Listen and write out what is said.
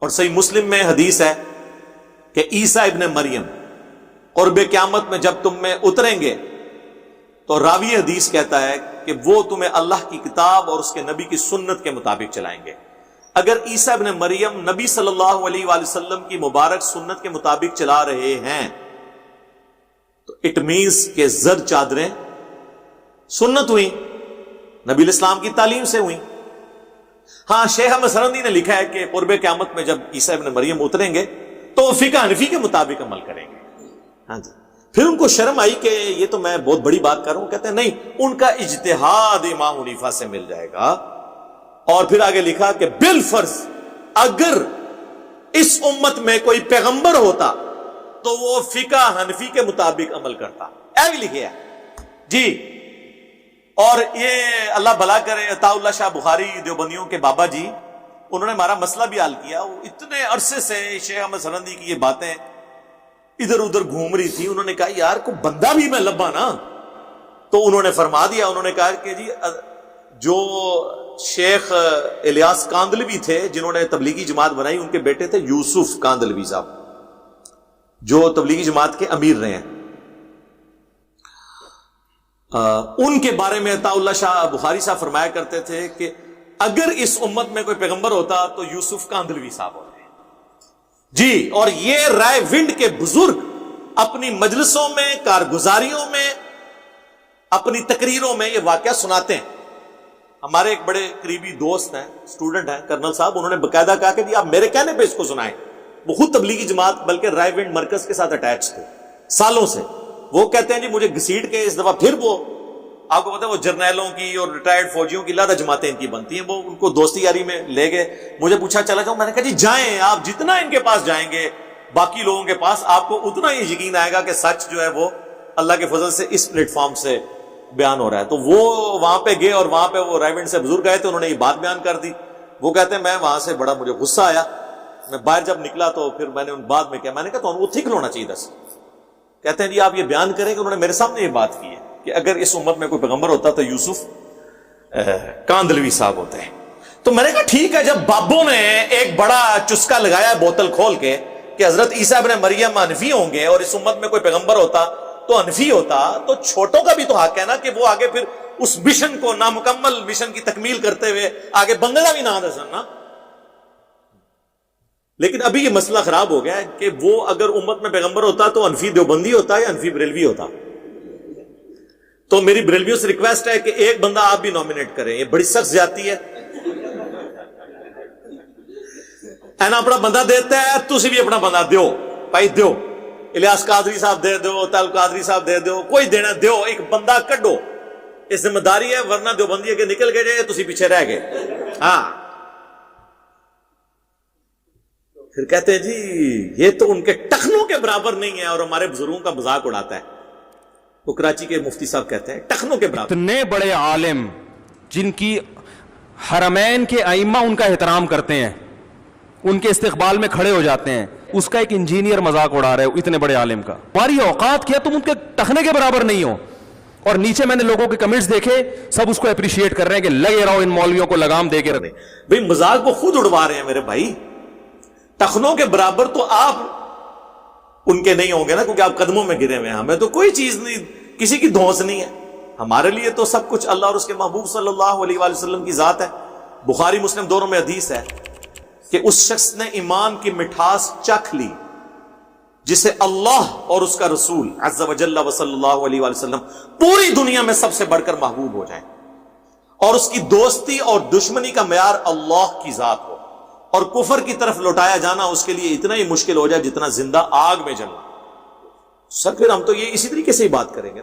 اور صحیح مسلم میں حدیث ہے کہ عیسیٰ ابن مریم قرب قیامت میں جب تم میں اتریں گے تو راوی حدیث کہتا ہے کہ وہ تمہیں اللہ کی کتاب اور اس کے نبی کی سنت کے مطابق چلائیں گے. اگر عیسیٰ ابن مریم نبی صلی اللہ علیہ وآلہ وسلم کی مبارک سنت کے مطابق چلا رہے ہیں تو اٹ مینز کہ زر چادریں سنت ہوئی، نبی الاسلام کی تعلیم سے ہوئی. ہاں شیخ احمد سرندی نے لکھا ہے کہ قرب قیامت میں جب عیسیٰ ابن مریم اتریں گے تو فقہ حنفی کے مطابق عمل کریں گے. ہاں جی. پھر ان کو شرم آئی کہ یہ تو میں بہت بڑی بات کر رہا ہوں. کہتے ہیں نہیں، ان کا اجتہاد امام حنیفہ سے مل جائے گا. اور پھر آگے لکھا کہ بالفرض اگر اس امت میں کوئی پیغمبر ہوتا تو وہ فقہ حنفی کے مطابق عمل کرتا. اے بھی لکھے ہے جی. اور یہ اللہ بھلا کرے عطا اللہ شاہ بخاری دیوبندیوں کے بابا جی، انہوں نے ہمارا مسئلہ بھی حل کیا. وہ اتنے عرصے سے شیخ احمد سرندی کی یہ باتیں ادھر ادھر گھوم رہی تھی. انہوں نے کہا یار کوئی بندہ بھی میں لبا نا. تو انہوں نے فرما دیا، انہوں نے کہا کہ جی جو شیخ الیاس کاندلوی تھے جنہوں نے تبلیغی جماعت بنائی، ان کے بیٹے تھے یوسف کاندلوی صاحب جو تبلیغی جماعت کے امیر رہے ہیں. ان کے بارے میں عطا اللہ شاہ بخاری صاحب فرمایا کرتے تھے کہ اگر اس امت میں کوئی پیغمبر ہوتا تو یوسف کاندلوی صاحب ہوتے جی. اور یہ رائے ونڈ کے بزرگ اپنی مجلسوں میں، کارگزاریوں میں، اپنی تقریروں میں یہ واقعہ سناتے ہیں. ہمارے ایک بڑے قریبی دوست ہیں، اسٹوڈنٹ ہیں، کرنل صاحب، انہوں نے باقاعدہ کہا کہ جی آپ میرے کہنے پہ اس کو سنائیں. وہ خود تبلیغی جماعت بلکہ رائے ونڈ مرکز کے ساتھ اٹیچ تھے سالوں سے. وہ کہتے ہیں جی مجھے گھسیٹ کے اس دفعہ پھر وہ آپ کو پتا ہے وہ جرنیلوں کی اور ریٹائرڈ فوجیوں کی لادہ جماعتیں ان کی بنتی ہیں، وہ ان کو دوستی یاری میں لے گئے. مجھے پوچھا چلا جاؤں، میں نے کہا جی جائیں، آپ جتنا ان کے پاس جائیں گے باقی لوگوں کے پاس آپ کو اتنا ہی یقین آئے گا کہ سچ جو ہے وہ اللہ کے فضل سے اس پلیٹ فارم سے بیان ہو رہا ہے. تو وہ وہاں پہ گئے اور وہاں پہ وہ رائیونڈ سے بزرگ آئے تھے، انہوں نے یہ بات بیان کر دی. وہ کہتے ہیں میں وہاں سے بڑا مجھے غصہ آیا. میں باہر جب نکلا تو پھر میں نے ان بعد میں کیا، میں نے کہا تو وہ ٹھیک ہونا چاہیے دس. کہتے ہیں جی آپ یہ بیان کریں کہ انہوں نے میرے سامنے یہ بات کی ہے کہ اگر اس امت میں کوئی پیغمبر ہوتا تو یوسف کاندلوی صاحب ہوتے ہیں. تو میں نے کہا ٹھیک ہے. جب بابوں نے ایک بڑا چسکا لگایا بوتل کھول کے کہ حضرت عیسیٰ ابن مریم حنفی ہوں گے اور اس امت میں کوئی پیغمبر ہوتا تو حنفی ہوتا، تو چھوٹوں کا بھی تو حق ہے نا کہ وہ آگے پھر اس مشن کو، نامکمل مشن کی تکمیل کرتے ہوئے آگے بنگلہ بھی نہ دسن نا. لیکن ابھی یہ مسئلہ خراب ہو گیا ہے کہ وہ اگر امت میں پیغمبر ہوتا تو حنفی دیوبندی ہوتا یا حنفی بریلوی ہوتا. تو میری بریلویوں سے ریکویسٹ ہے کہ ایک بندہ آپ بھی نومینیٹ کریں. یہ بڑی سخت زیادتی ہے. اینا اپنا بندہ دیتا ہے، تسی بھی اپنا بندہ دیو بھائی، دیو. الیاس قادری صاحب دے دو، طلب قادری صاحب دے دو، کوئی دینا دیو، ایک بندہ کڈو. یہ ذمہ داری ہے، ورنہ دیوبندی ہے کہ نکل گئے جائے تسی پیچھے رہ گئے. ہاں پھر کہتے ہیں جی یہ تو ان کے ٹخنوں کے برابر نہیں ہے اور ہمارے بزرگوں کا مذاق اڑاتا ہے. وہ کراچی کے مفتی صاحب کہتے ہیں ٹخنوں کے برابر. اتنے بڑے عالم جن کی حرمین کے ائمہ ان کا احترام کرتے ہیں، ان کے استقبال میں کھڑے ہو جاتے ہیں، اس کا ایک انجینئر مذاق اڑا رہے ہو اتنے بڑے عالم کا. ہماری اوقات کیا تم ان کے ٹخنے کے برابر نہیں ہو. اور نیچے میں نے لوگوں کے کمنٹس دیکھے، سب اس کو اپریشیٹ کر رہے ہیں کہ لگے رہو ان مولویوں کو لگام دے کے رہے. بھئی مذاق کو خود اڑوا رہے ہیں میرے بھائی. ٹخنوں کے برابر تو آپ ان کے نہیں ہوں گے نا، کیونکہ آپ قدموں میں گرے ہوئے ہیں. ہمیں تو کوئی چیز نہیں، کسی کی دھونس نہیں ہے. ہمارے لیے تو سب کچھ اللہ اور اس کے محبوب صلی اللہ علیہ وآلہ وسلم کی ذات ہے. بخاری مسلم دونوں میں حدیث ہے کہ اس شخص نے ایمان کی مٹھاس چکھ لی جسے اللہ اور اس کا رسول عز و جل و صلی اللہ علیہ وآلہ وسلم پوری دنیا میں سب سے بڑھ کر محبوب ہو جائیں، اور اس کی دوستی اور دشمنی کا معیار اللہ کی ذات ہو، اور کفر کی طرف لوٹایا جانا اس کے لیے اتنا ہی مشکل ہو جائے جتنا زندہ آگ میں جلنا. سر پھر ہم تو یہ اسی طریقے سے ہی بات کریں گے.